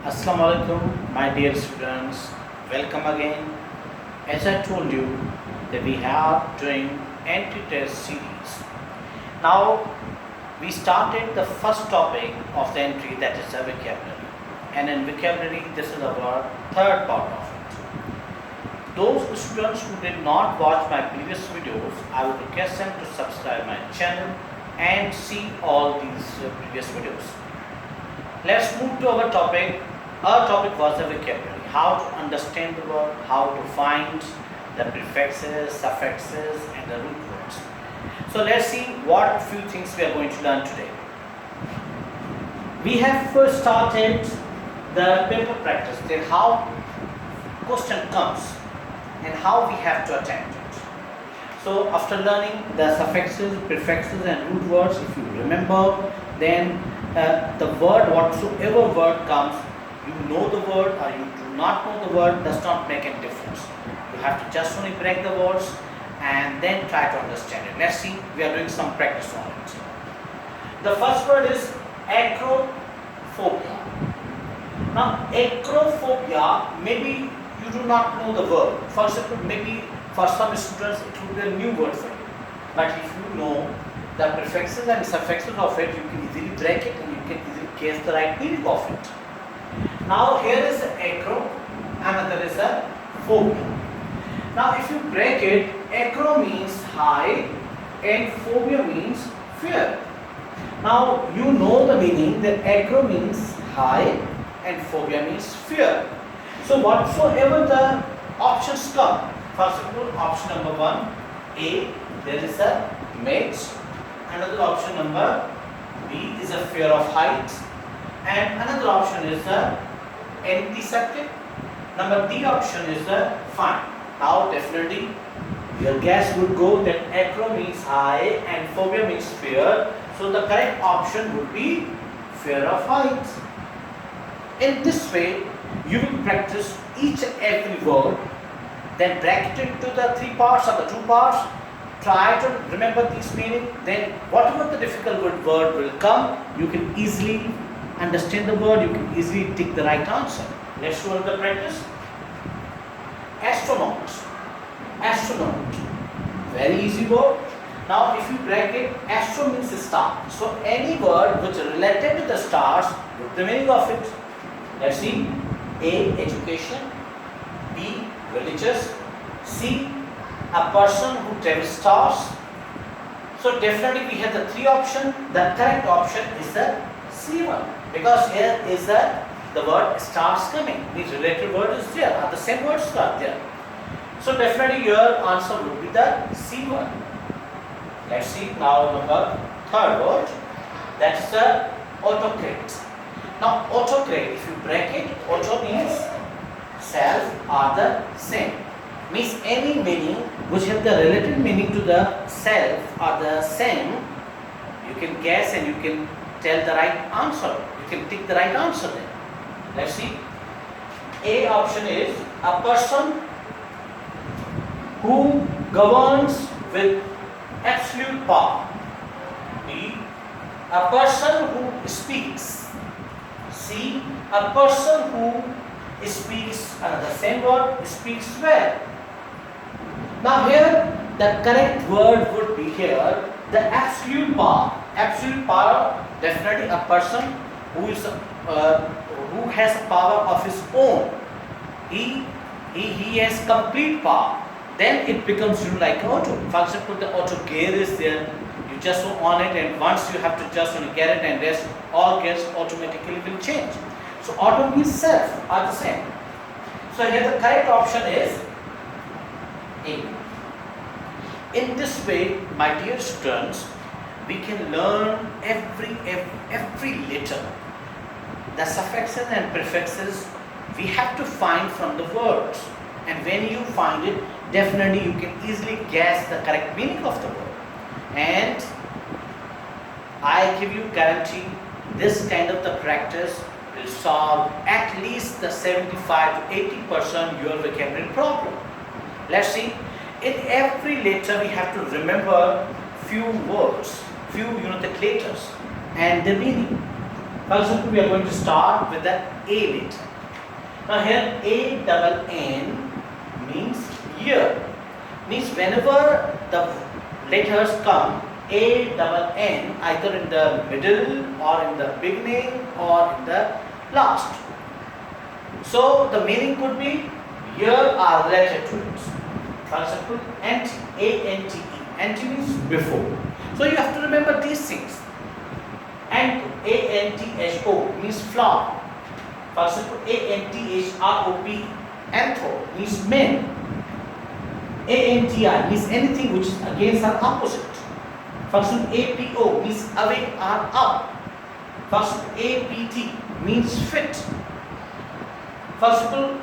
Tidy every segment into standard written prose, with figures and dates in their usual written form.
Assalamu alaikum, my dear students. Welcome again. As I told you that we are doing entry-test series. Now we started the first topic of the entry, that is the vocabulary. And in vocabulary, this is our third part of it. Those students who did not watch my previous videos, I would request them to subscribe my channel and see all these previous videos. Let's move to our topic. Our topic was the vocabulary, how to understand the word, how to find the prefixes, suffixes and the root words. So let's see what few things we are going to learn today. We have first started the paper practice, then how question comes and how we have to attempt it. So after learning the suffixes, prefixes and root words, if you remember, then the word, whatsoever word comes, you know the word or you do not know the word, does not make any difference. You have to just only break the words and then try to understand it. Let's see, we are doing some practice on it. The first word is acrophobia. Now acrophobia, maybe you do not know the word. For example, maybe for some students it will be a new word for you. But if you know the prefixes and suffixes of it, you can easily break it and you can easily guess the right meaning of it. Now here is acro, another is a phobia. Now if you break it, acro means high and phobia means fear. Now you know the meaning that acro means high and phobia means fear. So whatsoever the options come, for example option number 1, A, there is a mage. Another option number B is a fear of height. And another option is the antiseptic. Number D option is the fine. Now definitely your guess would go that acro means high and phobia means fear. So the correct option would be fear of height. In this way, you will practice each and every word, then break it into the 3 parts or the 2 parts. Try to remember this meaning. Then whatever the difficult word will come, you can easily understand the word, you can easily take the right answer. Let's do the practice. Astronaut. Astronaut. Very easy word. Now if you break it, astro means star. So any word which is related to the stars, what's the meaning of it? Let's see. A, education. B, religious. C, a person who travels stars. So definitely we have the 3 options. The correct option is the C1, because here is the word stars coming. The related word is there, or the same words are there. So definitely your answer would be the C1. Let's see now number 3rd word. That's the autocrat. Now autocrat, if you break it, auto means self or the same. Means any meaning which have the related meaning to the self or the same, you can guess and you can tell the right answer. You can take the right answer then. Let's see. A option is a person who governs with absolute power. B, a person who speaks. C, a person who speaks, the same word, speaks well. Now here the correct word would be here the absolute power. Absolute power, definitely a person who is who has power of his own. He has complete power. Then it becomes like auto. For example, the auto gear is there. You just go on it, and once you have to just only get it, and rest all gears automatically will change. So auto means self are the same. So here the correct option is A. In this way, my dear students, we can learn every letter. The suffixes and prefixes we have to find from the words, and when you find it, definitely you can easily guess the correct meaning of the word. And I give you guarantee this kind of the practice will solve at least the 75 to 80% your vocabulary problem. Let's see. In every letter we have to remember few words, few the letters and the meaning. For example, we are going to start with the A letter. Now here A double N means year. Means whenever the letters come A double N either in the middle or in the beginning or in the last. So the meaning could be year are related to it. For example, anti, A-N-T-E. Anti means before. So you have to remember these things. And A-N-T-H-O means flower. For example, A-N-T-H-R-O-P, antho means men. A-N-T-I means anything which is against or opposite. For example, A-P-O means awake or up. For example, A-P-T means fit. For example,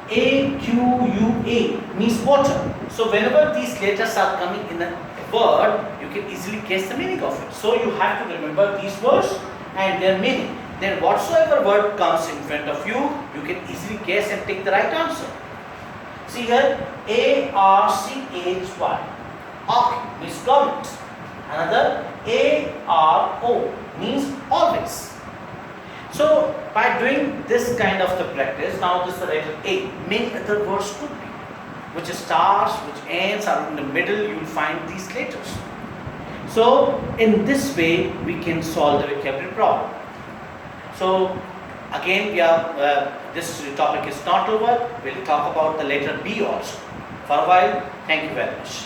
A-Q-U-A means water. So whenever these letters are coming in a word, you can easily guess the meaning of it. So you have to remember these words and their meaning. Then whatsoever word comes in front of you, you can easily guess and take the right answer. See here, A-R-C-H-Y. Arch means government. Another A-R-O means always. So by doing this kind of the practice, now this is the letter A. Many other words could be, which starts, which ends, or in the middle you will find these letters. So in this way we can solve the vocabulary problem. So again this topic is not over. We will talk about the letter B also. For a while, thank you very much.